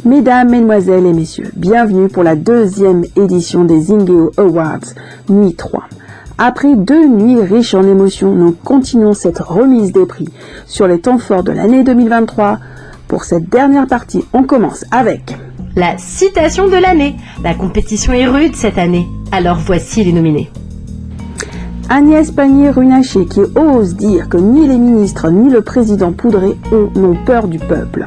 Mesdames, Mesdemoiselles et Messieurs, bienvenue pour la deuxième édition des Zingeo Awards, nuit 3. Après 2 nuits riches en émotions, nous continuons cette remise des prix sur les temps forts de l'année 2023. Pour cette dernière partie, on commence avec la citation de l'année. La compétition est rude cette année, alors voici les nominés. Agnès Pannier-Runacher qui ose dire que ni les ministres ni le président Poudré n'ont peur du peuple.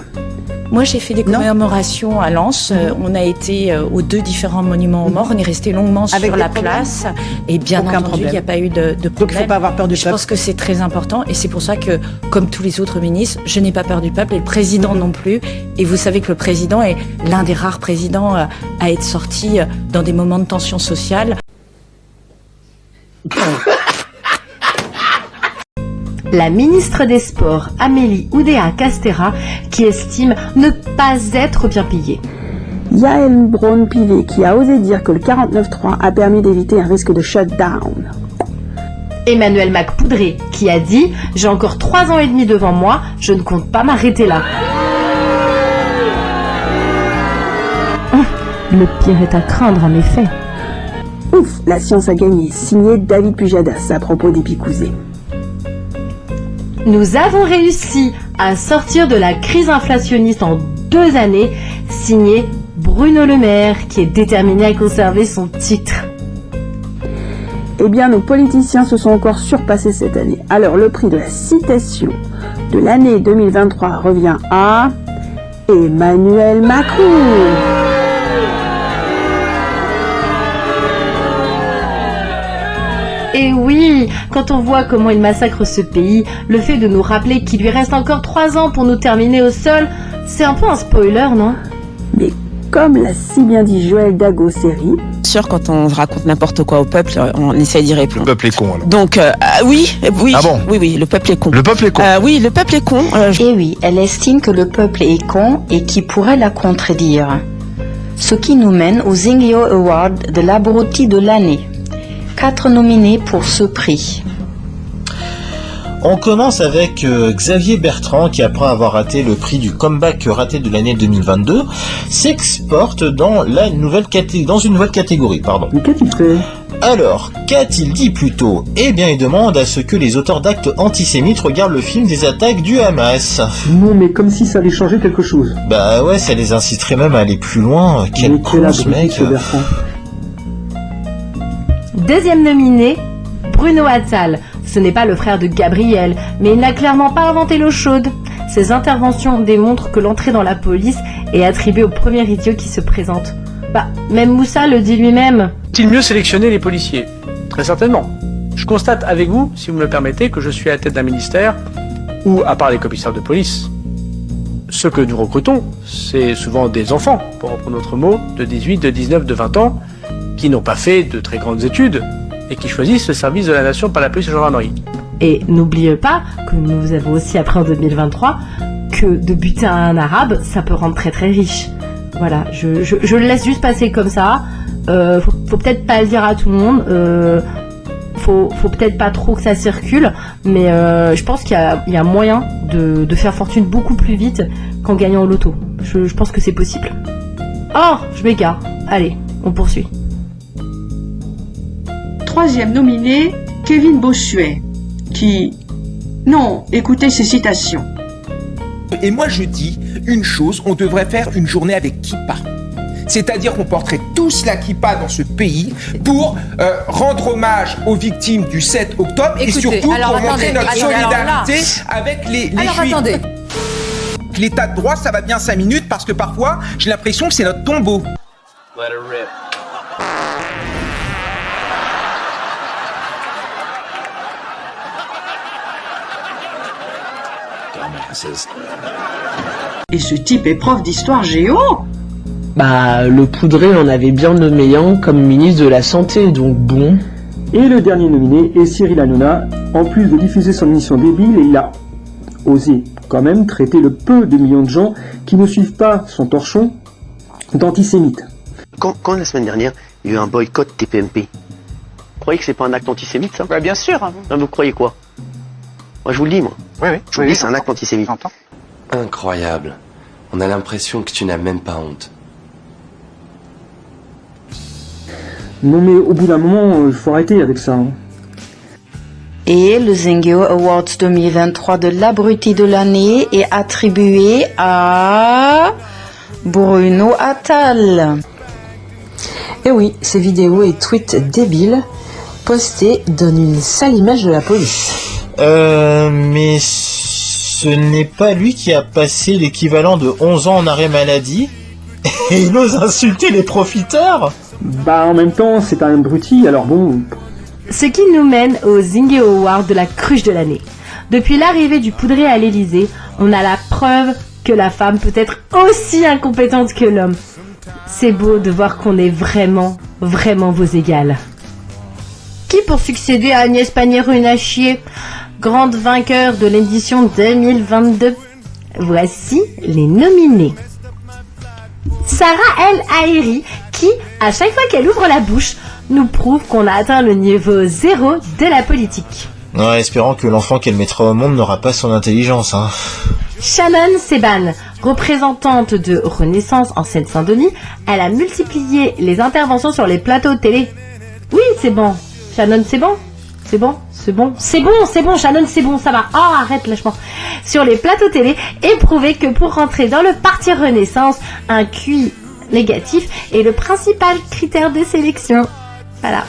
Moi, j'ai fait des commémorations à Lens. On a été aux 2 différents monuments aux morts. On est resté longuement sur la place. Et bien entendu, il n'y a pas eu de problème. Donc, il ne faut pas avoir peur du peuple. Je pense que c'est très important. Et c'est pour ça que, comme tous les autres ministres, je n'ai pas peur du peuple et le président non plus. Et vous savez que le président est l'un des rares présidents à être sorti dans des moments de tension sociale. La ministre des Sports, Amélie Oudéa-Castéra, qui estime ne pas être bien payée. Yael Braun-Pivet qui a osé dire que le 49.3 a permis d'éviter un risque de shutdown. Emmanuel Macpoudré, qui a dit « J'ai encore 3 ans et demi devant moi, je ne compte pas m'arrêter là. » Le pire est à craindre en effet. Ouf, la science a gagné, signé David Pujadas à propos des picousés. Nous avons réussi à sortir de la crise inflationniste en 2 années, signé Bruno Le Maire, qui est déterminé à conserver son titre. Eh bien, nos politiciens se sont encore surpassés cette année. Alors, le prix de la citation de l'année 2023 revient à Emmanuel Macron. Et oui, quand on voit comment il massacre ce pays, le fait de nous rappeler qu'il lui reste encore 3 ans pour nous terminer au sol, c'est un peu un spoiler, non? Mais comme l'a si bien dit Joël Dago-Séry, sûr, quand on raconte n'importe quoi au peuple, on essaie d'y répondre. Le peuple est con, alors. Donc, oui. Ah bon? Oui, le peuple est con. Le peuple est con. Oui, le peuple est con. Et oui, elle estime que le peuple est con et qui pourrait la contredire. Ce qui nous mène au Zingeo Award de l'abruti de l'année. 4 nominés pour ce prix. On commence avec Xavier Bertrand qui, après avoir raté le prix du comeback raté de l'année 2022, s'exporte dans une nouvelle catégorie. Mais qu'a-t-il fait? Alors, qu'a-t-il dit plutôt? Eh bien, il demande à ce que les auteurs d'actes antisémites regardent le film des attaques du Hamas. Non, mais comme si ça allait changer quelque chose. Bah ouais, ça les inciterait même à aller plus loin. Quel con ce mec. Bertrand. Deuxième nominé, Bruno Attal. Ce n'est pas le frère de Gabriel, mais il n'a clairement pas inventé l'eau chaude. Ses interventions démontrent que l'entrée dans la police est attribuée au premier idiot qui se présente. Même Moussa le dit lui-même. Est-il mieux sélectionner les policiers? Très certainement. Je constate avec vous, si vous me le permettez, que je suis à la tête d'un ministère où, à part les commissaires de police, ceux que nous recrutons, c'est souvent des enfants, pour reprendre notre mot, de 18, de 19, de 20 ans, qui n'ont pas fait de très grandes études et qui choisissent le service de la nation par la police et la gendarmerie. Et n'oubliez pas que nous avons aussi appris en 2023 que de buter un arabe, ça peut rendre très très riche. Voilà, je le laisse juste passer comme ça. Faut peut-être pas le dire à tout le monde. Faut peut-être pas trop que ça circule, mais je pense qu'il y a moyen de faire fortune beaucoup plus vite qu'en gagnant au loto. Je pense que c'est possible. Oh, je m'égare. Allez, on poursuit. Troisième nominé, Kevin Bossuet, qui... Non, écoutez ces citations. Et moi je dis une chose, on devrait faire une journée avec kippa. C'est-à-dire qu'on porterait tous la kippa dans ce pays pour rendre hommage aux victimes du 7 octobre. Écoutez, et surtout pour montrer notre solidarité avec les juifs. Attendez. L'état de droit, ça va bien 5 minutes parce que parfois, j'ai l'impression que c'est notre tombeau. Let her rip. Et ce type est prof d'histoire géo. Le Poudré en avait bien nommé un comme ministre de la Santé, donc bon. Et le dernier nominé est Cyril Hanouna. En plus de diffuser son émission débile, il a osé quand même traiter le peu de millions de gens qui ne suivent pas son torchon d'antisémite. Quand la semaine dernière, il y a eu un boycott TPMP, vous croyez que c'est pas un acte antisémite, ça? Bien sûr. Non, vous croyez quoi? Moi, je vous le dis, moi. Oui. Je vous le dis, c'est un acte antisémite. J'entends. Incroyable. On a l'impression que tu n'as même pas honte. Non mais au bout d'un moment, il faut arrêter avec ça. Hein. Et le Zingeo Awards 2023 de l'abruti de l'année est attribué à Bruno Attal. Et oui, ces vidéos et tweets débiles postés donnent une sale image de la police. Mais ce n'est pas lui qui a passé l'équivalent de 11 ans en arrêt maladie et il ose insulter les profiteurs. Bah en même temps, c'est un abruti, alors bon... Ce qui nous mène au Zingeo Award de la cruche de l'année. Depuis l'arrivée du poudré à l'Elysée, on a la preuve que la femme peut être aussi incompétente que l'homme. C'est beau de voir qu'on est vraiment, vraiment vos égales. Qui pour succéder à Agnès Pannier-Runacher, grande vainqueur de l'édition 2022? Voici les nominés. Sarah El Haïry, qui, à chaque fois qu'elle ouvre la bouche, nous prouve qu'on a atteint le niveau 0 de la politique. Ouais, espérant que l'enfant qu'elle mettra au monde n'aura pas son intelligence, hein. Shannon Seban, représentante de Renaissance en Seine-Saint-Denis, elle a multiplié les interventions sur les plateaux de télé. Oui, c'est bon. Shannon, c'est bon. C'est bon, c'est bon, c'est bon, c'est bon, Shannon, c'est bon, ça va. Oh, arrête, lâche-moi. Sur les plateaux télé, et prouvé que pour rentrer dans le parti Renaissance, un QI négatif est le principal critère de sélection. Voilà.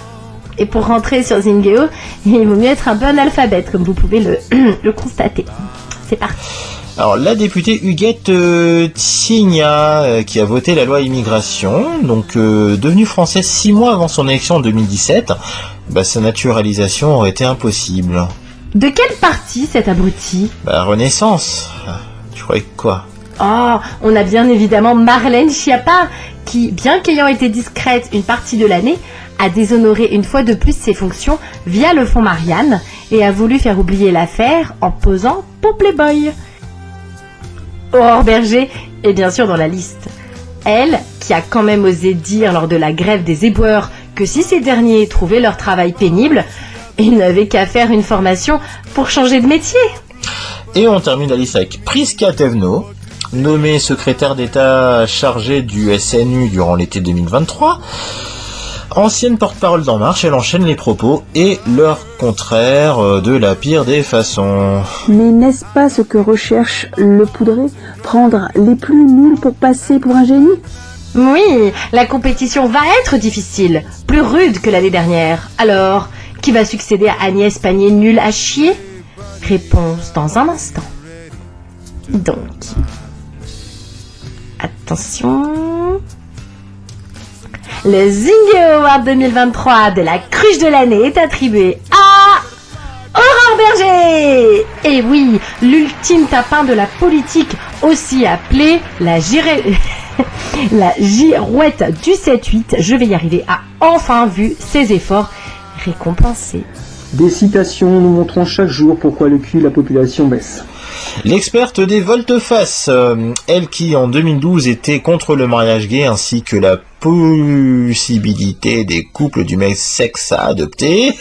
Et pour rentrer sur Zingeo, il vaut mieux être un peu analphabète, comme vous pouvez le constater. C'est parti. Alors, la députée Huguette Tigna, qui a voté la loi immigration, donc devenue française 6 mois avant son élection en 2017, sa naturalisation aurait été impossible. De quel parti cet abruti? Renaissance. Tu croyais quoi? Oh, on a bien évidemment Marlène Schiappa, qui, bien qu'ayant été discrète une partie de l'année, a déshonoré une fois de plus ses fonctions via le fonds Marianne et a voulu faire oublier l'affaire en posant pour Playboy. Aurore Berger est bien sûr dans la liste. Elle, qui a quand même osé dire lors de la grève des éboueurs que si ces derniers trouvaient leur travail pénible, ils n'avaient qu'à faire une formation pour changer de métier. Et on termine la liste avec Prisca Thévenot, nommée secrétaire d'État chargée du SNU durant l'été 2023. Ancienne porte-parole d'En Marche, elle enchaîne les propos et leur contraire de la pire des façons. Mais n'est-ce pas ce que recherche le poudré? Prendre les plus nuls pour passer pour un génie? Oui, la compétition va être difficile, plus rude que l'année dernière. Alors, qui va succéder à Agnès Pannier nulle à chier? Réponse dans un instant. Donc, attention... Le Zingeo Award 2023 de la cruche de l'année est attribué à Aurore Berger. Et oui, l'ultime tapin de la politique, aussi appelée la girouette du 7-8, je vais y arriver, a enfin vu ses efforts récompensés. Des citations nous montrant chaque jour pourquoi le cul de la population baisse. L'experte des volte-face, elle qui en 2012 était contre le mariage gay ainsi que la possibilité des couples du même sexe à adopter,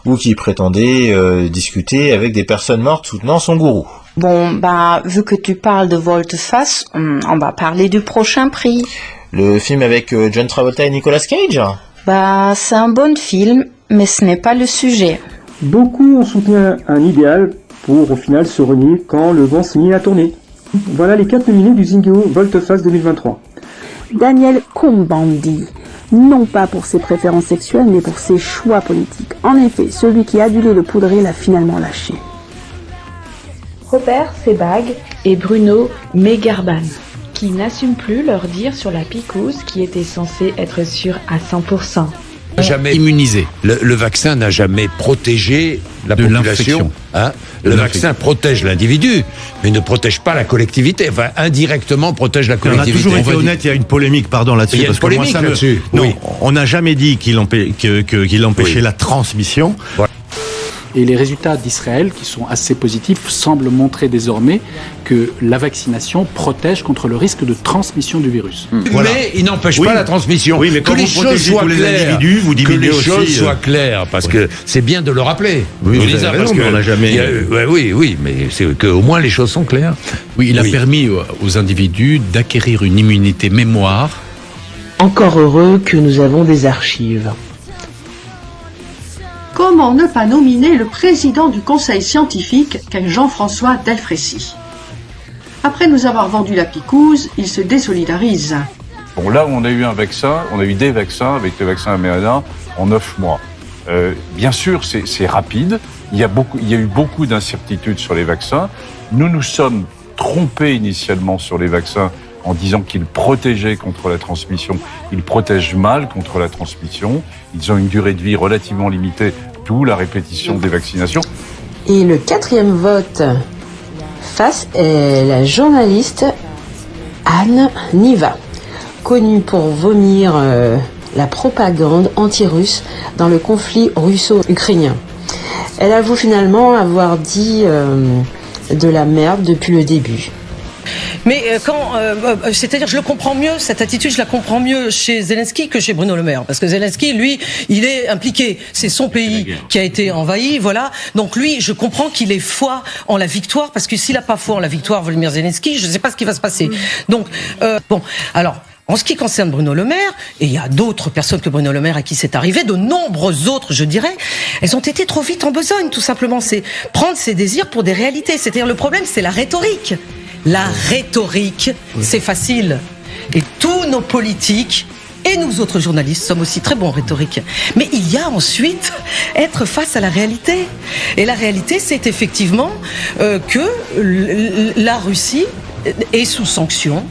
ou qui prétendait discuter avec des personnes mortes soutenant son gourou. Bon, vu que tu parles de volte-face, on va parler du prochain prix. Le film avec John Travolta et Nicolas Cage? C'est un bon film, mais ce n'est pas le sujet. Beaucoup ont soutenu un idéal pour au final se renier quand le vent s'est mis à tourner. Voilà les 4 nominés du Zingeo Volte-Face 2023. Daniel Cohn-Bendit, non pas pour ses préférences sexuelles, mais pour ses choix politiques. En effet, celui qui a adulé le poudré l'a finalement lâché. Robert Sebag et Bruno Megarban, qui n'assument plus leur dire sur la picouse qui était censée être sûre à 100%. Jamais immunisé. Le vaccin n'a jamais protégé la population. Le vaccin protège l'individu, mais ne protège pas la collectivité. Enfin, indirectement protège la collectivité. On a toujours été honnête, il y a une polémique, là-dessus. Il y a une polémique là-dessus. Non, on n'a jamais dit qu'il empêchait la transmission. Voilà. Et les résultats d'Israël, qui sont assez positifs, semblent montrer désormais que la vaccination protège contre le risque de transmission du virus. Voilà. Mais il n'empêche pas la transmission. Oui, mais que quand les vous choses protégez soient tous les claires, individus, vous diminuez que les aussi, choses soient claires, parce que c'est bien de le rappeler. Oui, Je vous dis avez ça raison, parce mais que on n'a jamais- oui, mais c'est qu'au moins les choses sont claires. Oui, il a permis aux individus d'acquérir une immunité mémoire. Encore heureux que nous avons des archives. Comment ne pas nominer le président du conseil scientifique qu'est Jean-François Delfrécy? Après nous avoir vendu la picouse, il se désolidarise. Bon, là où on a eu un vaccin, on a eu des vaccins avec le vaccin Moderna en 9 mois. Bien sûr, c'est rapide. Il y a eu beaucoup d'incertitudes sur les vaccins. Nous nous sommes trompés initialement sur les vaccins en disant qu'ils protégeaient contre la transmission. Ils protègent mal contre la transmission. Ils ont une durée de vie relativement limitée, d'où la répétition des vaccinations. Et le quatrième vote face est la journaliste Anne Niva, connue pour vomir la propagande anti-russe dans le conflit russo-ukrainien. Elle avoue finalement avoir dit de la merde depuis le début. Mais c'est-à-dire, je le comprends mieux, cette attitude, je la comprends mieux chez Zelensky que chez Bruno Le Maire. Parce que Zelensky, lui, il est impliqué. C'est son pays qui a été envahi, voilà. Donc lui, je comprends qu'il ait foi en la victoire, parce que s'il n'a pas foi en la victoire, Volodymyr Zelensky, je ne sais pas ce qui va se passer. Donc, bon, alors... En ce qui concerne Bruno Le Maire, et il y a d'autres personnes que Bruno Le Maire à qui c'est arrivé, de nombreuses autres, je dirais, elles ont été trop vite en besogne, tout simplement. C'est prendre ses désirs pour des réalités. C'est-à-dire, le problème, c'est la rhétorique. La rhétorique, c'est facile. Et tous nos politiques, et nous autres journalistes, sommes aussi très bons en rhétorique. Mais il y a ensuite être face à la réalité. Et la réalité, c'est effectivement que la Russie est sous sanctions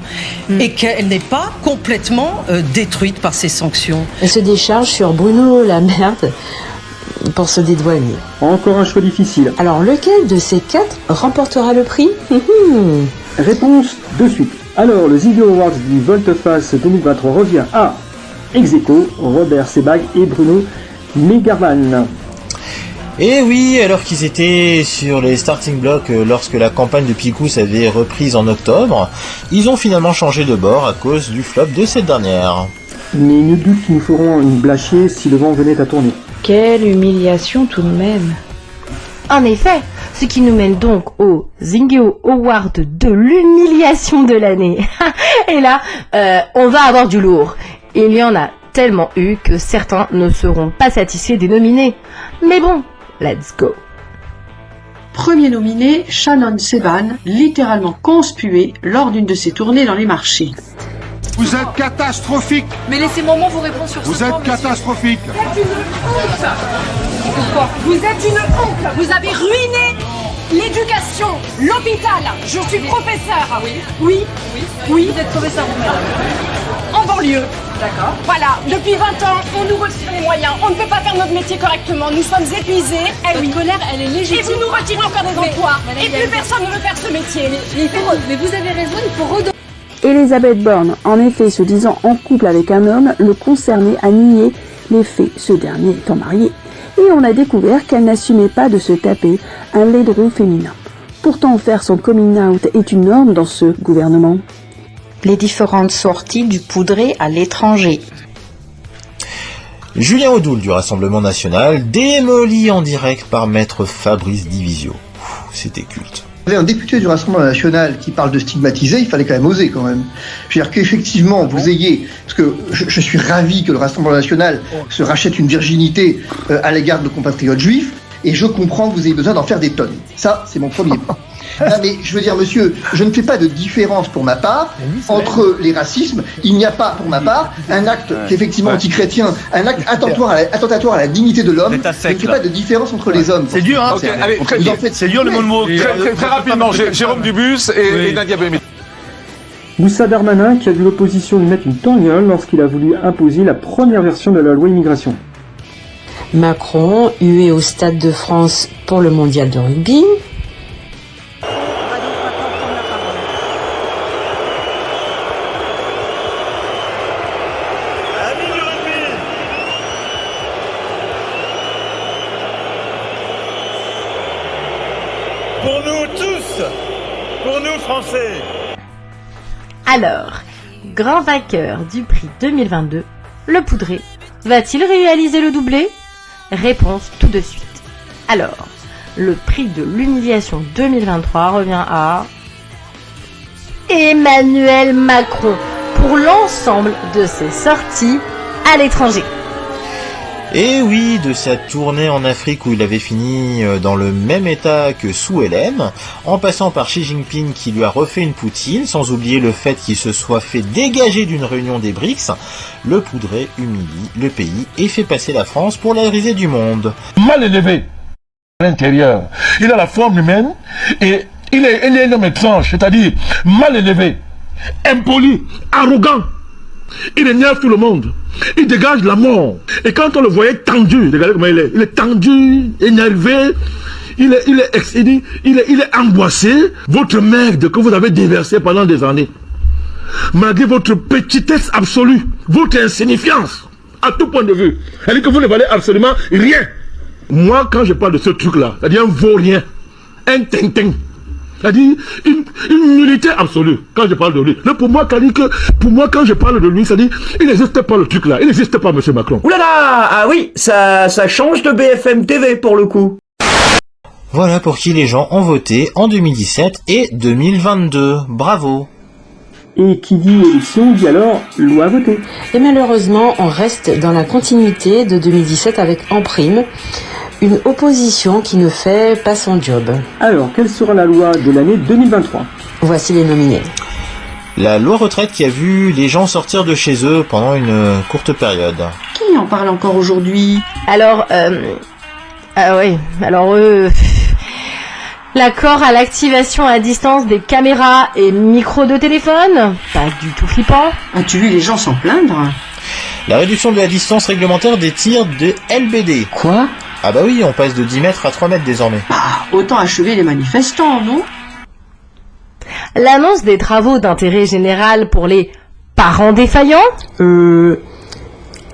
et qu'elle n'est pas complètement détruite par ces sanctions. Elle se décharge sur Bruno La Merde pour se dédouaner. Encore un choix difficile. Alors lequel de ces quatre remportera le prix? Réponse de suite. Alors le Ziggy Awards du Volte-Face 2023 revient à ex-aequo, Robert Sebag et Bruno Megarvan. Et oui, alors qu'ils étaient sur les starting blocks lorsque la campagne de Picous avait reprise en octobre, ils ont finalement changé de bord à cause du flop de cette dernière. Mais nul doute qu'ils nous feront une blachée si le vent venait à tourner. Quelle humiliation tout de même. En effet, ce qui nous mène donc au Ziggy Award de l'humiliation de l'année. Et là, on va avoir du lourd. Il y en a tellement eu que certains ne seront pas satisfaits des nominés. Mais bon, let's go. Premier nominé, Shannon Seban, littéralement conspuée lors d'une de ses tournées dans les marchés. Vous êtes catastrophique. Mais laissez-moi vous répondre sur vous ce point. Vous êtes catastrophique. Vous êtes une honte. Pourquoi? Vous êtes une honte. Vous avez ruiné l'éducation, l'hôpital. Je suis professeur. Oui. Vous êtes professeur vous-même. En banlieue. D'accord. Voilà, depuis 20 ans, on nous retire les moyens. On ne peut pas faire notre métier correctement. Nous sommes épuisés. Votre colère, elle est légitime. Et vous nous retirez encore des emplois. Et plus personne ne veut faire ce métier. Mais vous avez raison, il faut redonner. Elizabeth Borne, en effet, se disant en couple avec un homme, le concerné a nié les faits, ce dernier étant marié. Et on a découvert qu'elle n'assumait pas de se taper un laidron féminin. Pourtant, faire son coming out est une norme dans ce gouvernement. Les différentes sorties du poudré à l'étranger. Julien Audoul du Rassemblement National, démoli en direct par maître Fabrice Divisio. C'était culte. Vous avez un député du Rassemblement National qui parle de stigmatiser, il fallait quand même oser quand même. Je veux dire qu'effectivement vous ayez, parce que je suis ravi que le Rassemblement National se rachète une virginité à l'égard de nos compatriotes juifs, et je comprends que vous ayez besoin d'en faire des tonnes. Ça, c'est mon premier point. Non mais je veux dire monsieur, je ne fais pas de différence pour ma part entre les racismes. Il n'y a pas pour ma part un acte qui est effectivement anti-chrétien, un acte attentatoire à la dignité de l'homme. Je ne fais pas de différence entre les hommes. C'est dur hein. C'est dur le mot. Très rapidement, Jérôme Dubus et Nadia Bohémy. Moussa Darmanin qui a vu l'opposition lui mettre une torgnole lorsqu'il a voulu imposer la première version de la loi immigration. Macron, hué au Stade de France pour le mondial de rugby. pour nous Français. Alors, grand vainqueur du prix 2022, le Poudré va-t-il réaliser le doublé? Réponse tout de suite. Alors, le prix de l'humiliation 2023 revient à Emmanuel Macron pour l'ensemble de ses sorties à l'étranger. Et oui, de sa tournée en Afrique où il avait fini dans le même état que Sue Ellen, en passant par Xi Jinping qui lui a refait une poutine, sans oublier le fait qu'il se soit fait dégager d'une réunion des BRICS, le Poudré humilie le pays et fait passer la France pour la risée du monde. Mal élevé à l'intérieur. Il a la forme humaine et il est un homme étrange, c'est-à-dire mal élevé, impoli, arrogant. Il énerve tout le monde. Il dégage la mort. Et quand on le voyait tendu, regardez comment il est. Il est tendu, énervé. Il est angoissé. Votre merde que vous avez déversé pendant des années, malgré votre petitesse absolue, votre insignifiance, à tout point de vue, elle dit que vous ne valez absolument rien. Moi, quand je parle de ce truc-là, c'est-à-dire un vaurien, un tintin, c'est-à-dire une nullité absolue quand je parle de lui. Mais pour moi, quand je parle de lui, c'est-à-dire il n'existe pas le truc là, il n'existe pas, monsieur Macron. Oulala, ah oui, ça change de BFM TV pour le coup. Voilà pour qui les gens ont voté en 2017 et 2022. Bravo. Et qui dit élection dit alors loi votée. Et malheureusement, on reste dans la continuité de 2017 avec en prime une opposition qui ne fait pas son job. Alors, quelle sera la loi de l'année 2023? Voici les nominés. La loi retraite qui a vu les gens sortir de chez eux pendant une courte période. Qui en parle encore aujourd'hui? Alors, l'accord à l'activation à distance des caméras et micros de téléphone, pas du tout flippant. As-tu vu les gens s'en plaindre? La réduction de la distance réglementaire des tirs de LBD. Quoi? Ah bah oui, on passe de 10 mètres à 3 mètres désormais. Autant achever les manifestants, non? L'annonce des travaux d'intérêt général pour les parents défaillants.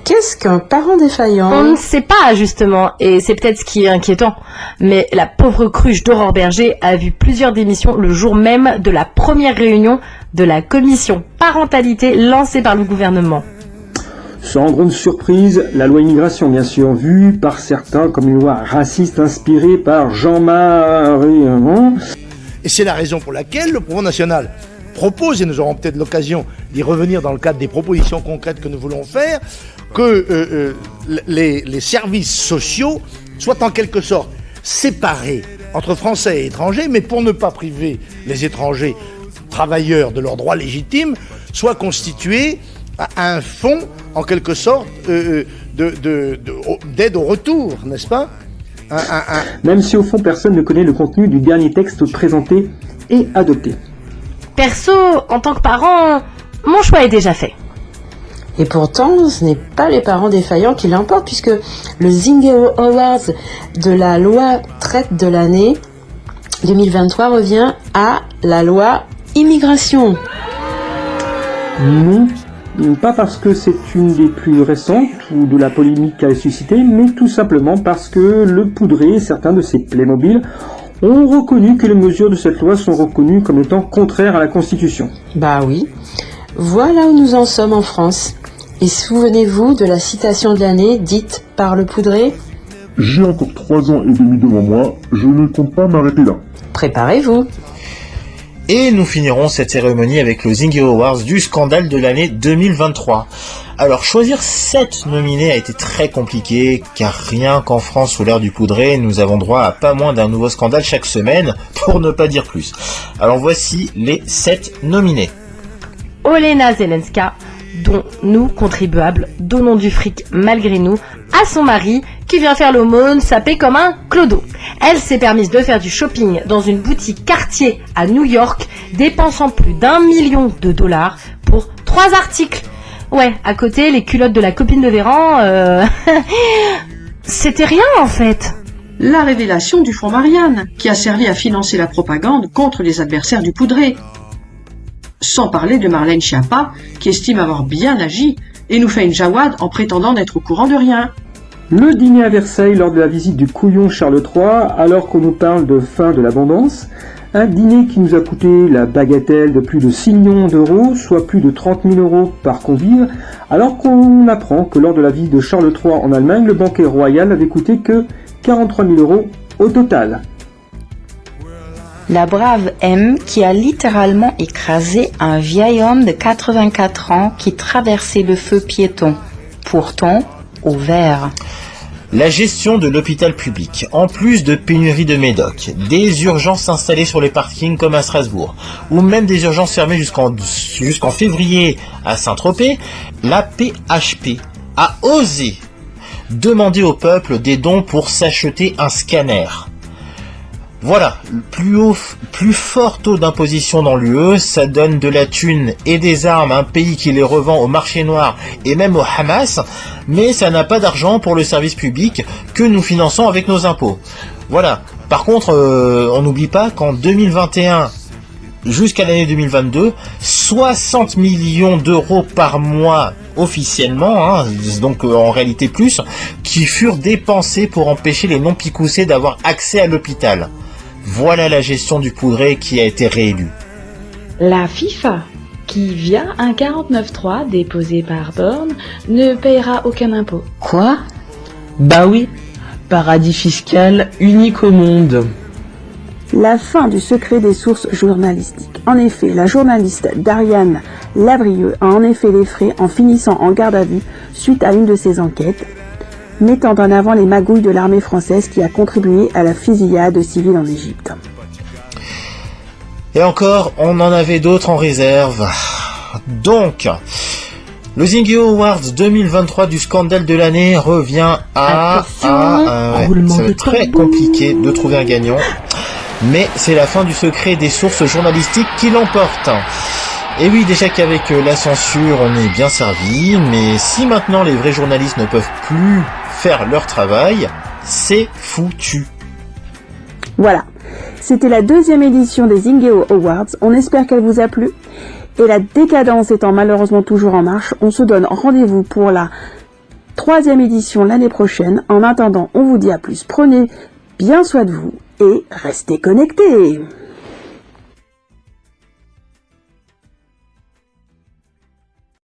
Qu'est-ce qu'un parent défaillant? On ne sait pas, justement, et c'est peut-être ce qui est inquiétant. Mais la pauvre cruche d'Aurore Berger a vu plusieurs démissions le jour même de la première réunion de la commission parentalité lancée par le gouvernement. Sans grande surprise, la loi immigration, bien sûr, vue par certains comme une loi raciste inspirée par Jean-Marie. Et c'est la raison pour laquelle le Front National propose, et nous aurons peut-être l'occasion d'y revenir dans le cadre des propositions concrètes que nous voulons faire, que les services sociaux soient en quelque sorte séparés entre Français et étrangers, mais pour ne pas priver les étrangers travailleurs de leurs droits légitimes, soient constitués à un fonds, en quelque sorte, d'aide au retour, n'est-ce pas? Même si au fond personne ne connaît le contenu du dernier texte présenté et adopté. Perso, en tant que parent, mon choix est déjà fait. Et pourtant, ce n'est pas les parents défaillants qui l'emportent, puisque le Zingeo Awards de la loi traite de l'année 2023 revient à la loi immigration. Non, pas parce que c'est une des plus récentes ou de la polémique qu'elle a suscité, mais tout simplement parce que le Poudré et certains de ses Playmobil ont reconnu que les mesures de cette loi sont reconnues comme étant contraires à la Constitution. Bah oui, voilà où nous en sommes en France. Et souvenez-vous de la citation de l'année dite par le Poudré? J'ai encore 3 ans et demi devant moi, je ne compte pas m'arrêter là. Préparez-vous. Et nous finirons cette cérémonie avec le Zingeo Awards du scandale de l'année 2023. Alors choisir 7 nominés a été très compliqué, car rien qu'en France sous l'ère du Poudré, nous avons droit à pas moins d'un nouveau scandale chaque semaine, pour ne pas dire plus. Alors voici les 7 nominés. Olena Zelenska, dont nous, contribuables, donnons du fric malgré nous à son mari qui vient faire l'aumône sapé comme un clodo. Elle s'est permise de faire du shopping dans une boutique Cartier à New York, dépensant plus d'1 million de dollars pour 3 articles. Ouais, à côté, les culottes de la copine de Véran, c'était rien en fait. La révélation du Fonds Marianne, qui a servi à financer la propagande contre les adversaires du Poudré. Sans parler de Marlène Schiappa, qui estime avoir bien agi et nous fait une jawad en prétendant n'être au courant de rien. Le dîner à Versailles lors de la visite du couillon Charles III, alors qu'on nous parle de fin de l'abondance. Un dîner qui nous a coûté la bagatelle de plus de 6 millions d'euros, soit plus de 30 000 euros par convive, alors qu'on apprend que lors de la visite de Charles III en Allemagne, le banquet royal n'avait coûté que 43 000 euros au total. La brave M qui a littéralement écrasé un vieil homme de 84 ans qui traversait le feu piéton, pourtant au vert. La gestion de l'hôpital public, en plus de pénurie de médocs, des urgences installées sur les parkings comme à Strasbourg, ou même des urgences fermées jusqu'en février à Saint-Tropez, la PHP a osé demander au peuple des dons pour s'acheter un scanner. Voilà, plus fort taux d'imposition dans l'UE, ça donne de la thune et des armes à un pays qui les revend au marché noir et même au Hamas, mais ça n'a pas d'argent pour le service public que nous finançons avec nos impôts. Voilà, par contre, on n'oublie pas qu'en 2021, jusqu'à l'année 2022, 60 millions d'euros par mois officiellement, donc en réalité plus, qui furent dépensés pour empêcher les non-picoussés d'avoir accès à l'hôpital. Voilà la gestion du poudré qui a été réélue. La FIFA, qui via un 49.3 déposé par Borne, ne payera aucun impôt. Quoi ? Bah oui, paradis fiscal unique au monde. La fin du secret des sources journalistiques. En effet, la journaliste Dariane Lavrieux a en effet les frais en finissant en garde à vue suite à une de ses enquêtes, mettant en avant les magouilles de l'armée française qui a contribué à la fusillade de civils en Égypte. Et encore, on en avait d'autres en réserve. Donc, le Zingy Awards 2023 du scandale de l'année revient à... ça va être très compliqué de trouver un gagnant. Mais c'est la fin du secret des sources journalistiques qui l'emporte. Et oui, déjà qu'avec la censure, on est bien servi, mais si maintenant les vrais journalistes ne peuvent plus faire leur travail, c'est foutu. Voilà, c'était la 2e édition des Zingeo Awards, on espère qu'elle vous a plu. Et la décadence étant malheureusement toujours en marche, on se donne rendez-vous pour la 3e édition l'année prochaine. En attendant, on vous dit à plus, prenez bien soin de vous et restez connectés.